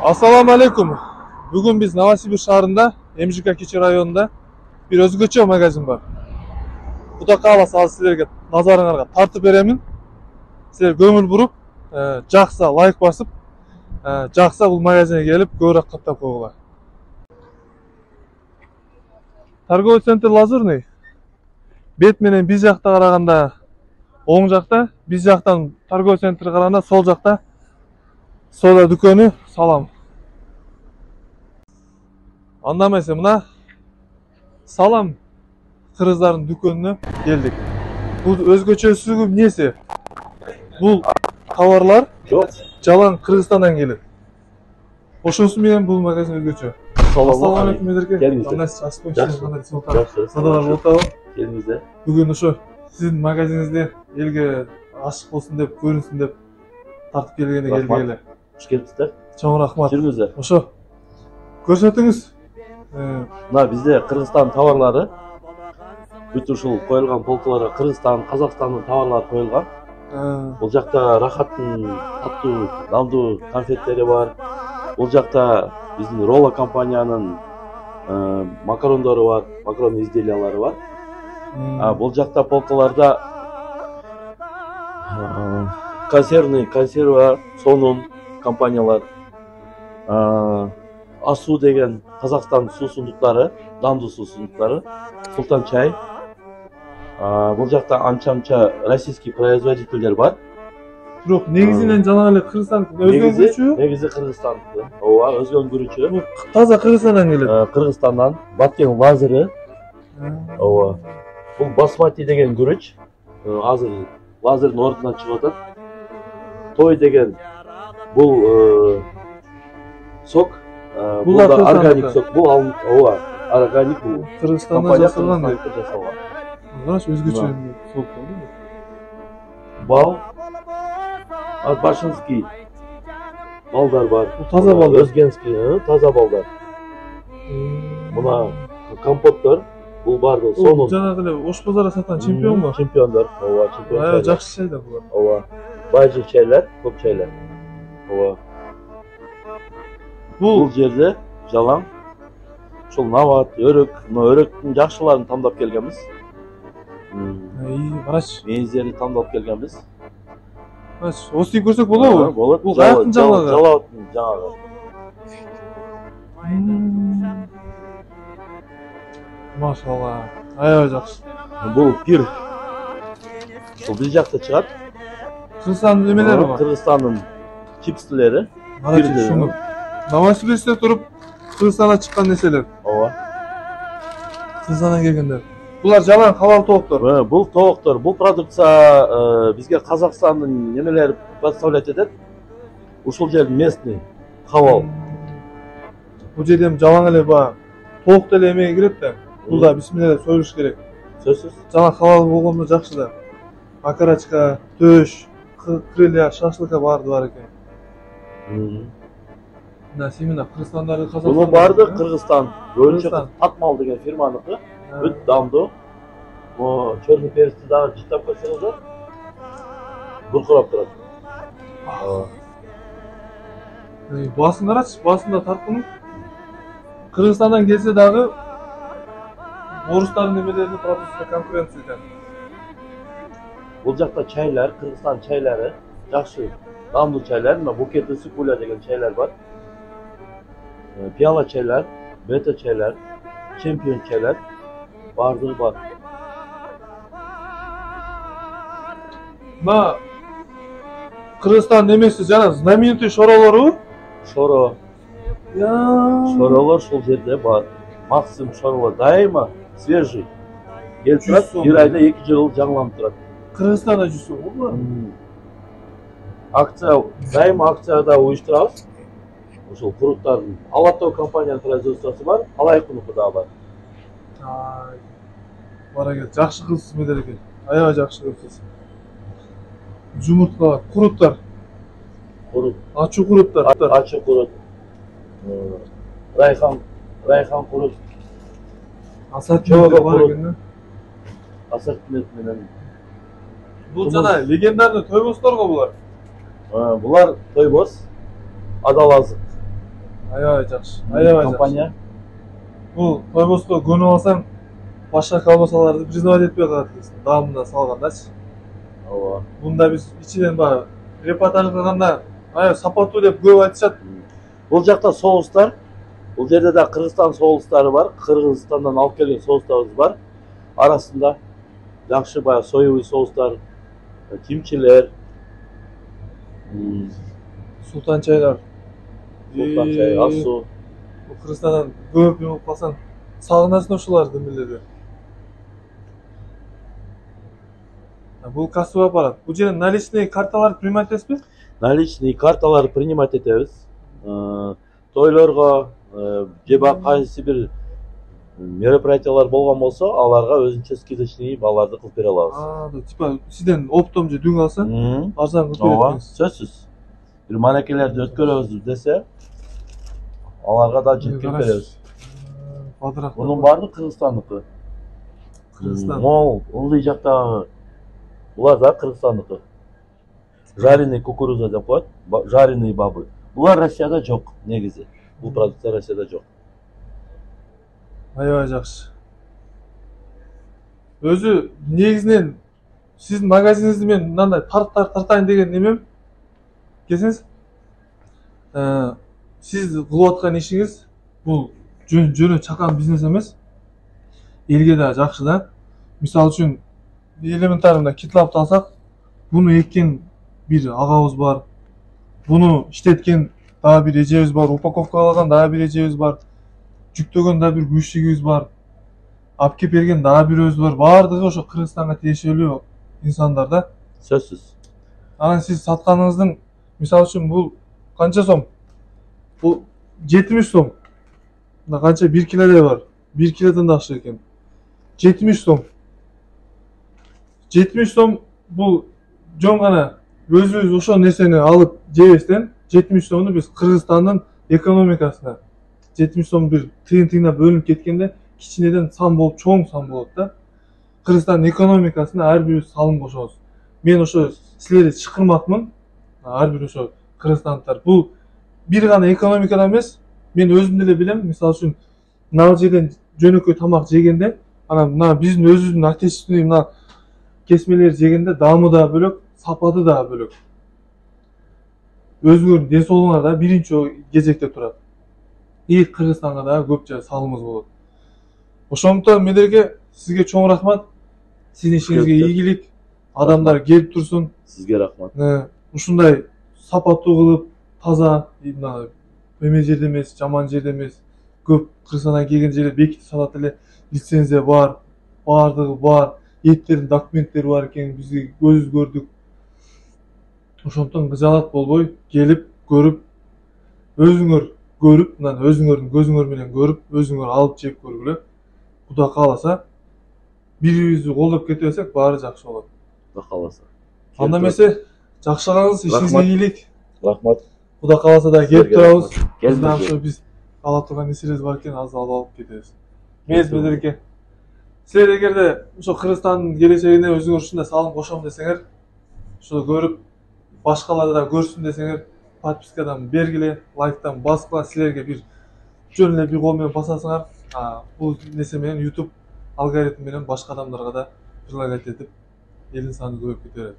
Assalamu alaikum. Bugün biz Novosibirsk şahrında, MJK Keçi rayonunda bir özgöçö magazin var. Kuda kalasa sizlerge nazarыңарга тартып беремин. Sizler көңүл буруп, жакса лайк басып, жакса бул магазинге келип көбүрөөк каттап койгула. Торговый центр Лазурный. Бет менен биз жакта караганда оң жакта, биз жактан торговый центр караганда сол жакта сода дүкөнү салам. Andan mesela buna salam kırızların dükkanına geldik. Bu özgöçösüzlüğü neyse? Bu tavarlar jalan Kırgızstan'dan gelir. Hoşunuzu bilen bu magazin özgöçö. Assalamu alaikum ederken. Gelinize. Bugün şu sizin magazininizde elge aşık olsun dep, görünsün dep tartıp gelgene geldi. Hoş geldinizler. Çoğun rahmat. Жүріңіздер. Oşo. Көрсөтүңүз. Мына bizde Kırgızstan tavarları bütün ушул коюлган полкаларга Кыргызстан, Казакстандын товарлары коюлган. Бул жакта рахаттын таттуу, дамдуу конфеттери бар. Бул жакта биздин Rola компаниянын макарондору бар, макарон изделиялары бар. Бул жакта полкаларда консерва, сонун компаниялар, Асу деген Казакстан суусундуктары, дамдуу суусундуктары, Султан чай. Бул жакта анча российский производительдер бар. Бирок негизинен жана эле Кыргызстан өзгөрүүчү. Негизи Кыргызстандыкы. Ооба, өзгөрүүчү. Таза Кыргызстандан келет. Кыргызстандан Баткен лазыры. Ооба. Бул басмати деген күрүч. Азыр лазырдын ордунан чыгып атат. Той деген бул сок. Бул да органик сок. Бул ооба, органик бул. Кыргызстанда жасалган дейт. Караш өзгөчө сок болду. Бал. Башинский балдар бар. Таза балдар. Өзгенский, таза балдар. Мына компоттор, бул барды сонун. Жанагы эле Ош базарда саткан чемпионго. Чемпиондор, ооба, чемпион. Жакшы чай да булар. Ооба. Байжыл чайлар, көп чайлар. Ооба. Бул жерде жалаң ушул нават, өрөк, өрөктүн жакшыларын тандап келгенбиз. Караш. Мейиздерди тандап келгенбиз. Осыны көрсөк болобу? Болот. Бул каяктын жаңагы? Жалааттын жаңагы. Машалла. Аябай жакшы. Бул пир. Бул биз жакта чыгат. Кыргызстандын немелери бар? Кыргызстандын чипстилери. Новосибирскте туруп Кыргызстанга чыккан нерселер. Ооба. Кыргызстандан келгендер. Булар жалаң халал тооктор. Бул тооктор, бул продукция бизге Казакстандын немелери поставлять этет. Ушул жер местный, халал. Бул жерде жалаң эле ба тоок деле эмеге кирет да. Бул да бисмилла деп союш керек. Сөзсүз. Жалаң халал болгондо жакшы да. Макарачка, төш, крылья, шашлыка баарды бар экен. Мына семена Кыргызстандагы Казакстан. Бул барды Кыргызстан. Көбүнчө Татмал деген фирманыкы. Өт дамдуу. Mo чорный перецти дагы жыттап көрсөңүздөр. Буркурап турат. Басын карачы, басында тарткын. Кыргызстандан келсе дагы орустардын немелеринин продукциясына конкуренция экен. Бул жакта чайлар, Кыргызстан чайлары, жакшы, дамдуу чайлар, мына букети сыкуля деген чайлар бар. Пиала чайлар, бета чайлар, чемпион чайлар бардыгы бар. Мына Кыргызстан немеси жана знаменитый шоролору? Шоро. Шоролор ушул жерде бар. Максим шоролор дайыма свежий. Келип турат, бир айда 2 жыл жаңыланып турат. Кыргызстанда жүрсө болбу? Акция, дайыма акцияда уюштурабыз. Ушул фруттардын Алатау компаниянын производствосу бар, Алайкунуку да бар. Бара кет, жакшы кылсыз медер экен. Аябай жакшы кылсыз. Жумуртка, куруттар. Курут. Ачуу куруттар. Ачуу курут. Райхан курут. Асартимент бар экен. Асартимент менен. Бул жана легендарный тойбостторго булар. Булар тойбос, адал азык. Аябай жакшы. Аябай жакшы. Компания. Бул тойбоско көнүп алсаң, башка колбасаларды признавать этпей калат экенсиң. Дамына салгандачы. Ооба. Мында биз ичинен баягы репортаж кылганда, аябай сапаттуу деп көп айтышат. Бул жакта соустар. Бул жерде да Кыргызстан соустары бар. Кыргызстандан алып келген соустарыбыз бар. Арасында жакшы баягы соевый соустар, кимчилер, Султан чайлар. султан чай, ас суу. Кыргызстандан көп жумуп калсаң, сагынасың ошоларды эмелерди. Бул кассага апарат. Бул жерде наличный карталарды принимать этесизби? Наличный карталарды принимать этебиз. Тойлорго же кайсы бир мероприятиялар болгон болсо, аларга өзүнчө скидочный балларды кылып бере алабыз. Типа сизден оптом же дүң алсаң, арзан кылып Ооба, бересиз. сөзсүз. Бир манекелерди өткөрөбүз десе, аларга да жеткирип беребиз. Бадырақ. Bunun bardıq Kırgızstanlıkı. Kırgızstan. Mol, ıldıy жактагы. Булар да Кыргызстандыкы. Жареный кукуруза деп коет, жареный бабы. Булар Россияда жок, негизи. Бул продукция Россияда жок. Аябай жакшы. Өзү негизинен сиздин магазиниңизди мен мындай тартайын деген немем. Келсеңиз, сиз кылып аткан ишиңиз бул жөнү чакан бизнес эмес. Элге да жакшы да. Мисалы үчүн элементарында китлапты алсак, буну эккен бир агабыз бар. Буну иштеткен дагы бир эжебиз бар, упаковкалаган дагы бир эжебиз бар. Жүктөгөн дагы бир күчтүгүбүз бар. Алып келип берген дагы бирөөбүз бар. Баардыгы ошо Кыргызстанга тиешелүү инсандар да. Сөзсүз. Анан сиз сатканыңыздын, мисалы үчүн бул канча сом? Бул 70 сом. Мына канча 1 килодай бар. 1 килодон да акча экен. 70 сом. 70 сом бул жөн гана өзүбүз ошол нерсени алып жебестен 70 сомду биз Кыргызстандын экономикасына 70 сом бир тыйын-тыйына бөлүнүп кеткенде кичинеден сан болуп чоң сан болот да. Кыргызстандын экономикасына ар бирибиз салым кошобуз. Мен ошо силерди чакырмакмын. Ар бир ошо кыргызстандыктар. Бул бир гана экономикада эмес. Мен өзүм деле билем, мисалы үчүн мына жерден жөнөкөй тамак жегенде, анан мына биздин өзүбүздүн отечественный мына кесмелер жегенде даамы да бөлөк, сапаты да бөлөк. Өзүңөрдүн ден соолугуңар да биринчи кезекте турат. И Кыргызстанга да көп жай салымыбыз болот. Ошондуктан мендерге сизге чоң рахмат. Сиздин ишиңизге ийгилик, адамдар келип турсун. Сизге рахмат. Ушундай сапаттуу кылып, таза, мына эме жерде эмес, жаман жерде эмес. Көп Кыргызстандан келген жерде бекитип салат эле, лицензия бар, баардыгы бар, эттердин документтери бар экен, бизге көзүбүз көрдүк. Ошондуктан кыжаалат болбой, келип, көрүп, өзүңөр көрүп, мына өзүңөрдүн көзүңөр менен көрүп, өзүңөр алып жеп көргүлө. Кудай кааласа, бири-бирибизди колдоп кете берсек, баары жакшы болот. Кудай кааласа. Анда эмесе, жакшылыгыңыз, ишиңизге ийгилик. Рахмат. Кудай кааласа да келип турабыз. Келиңиз. Биз ала турган нерселерибиз бар экен, азыр алып кетебиз. Меңиз Медереке. Силер эгерде ошо Кыргызстандын келечегине өзүңөр ушундай салым кошом десеңер, ошо көрүп, башкалар да көрсүн десеңер, подпискадан бергиле, лайктан баскыла, силерге бир жөн эле бир кол менен басасыңар. Бул нерсе менен YouTube алгоритм менен башка адамдарга да предлагать этип, элдин саны көбөйүп кете берет.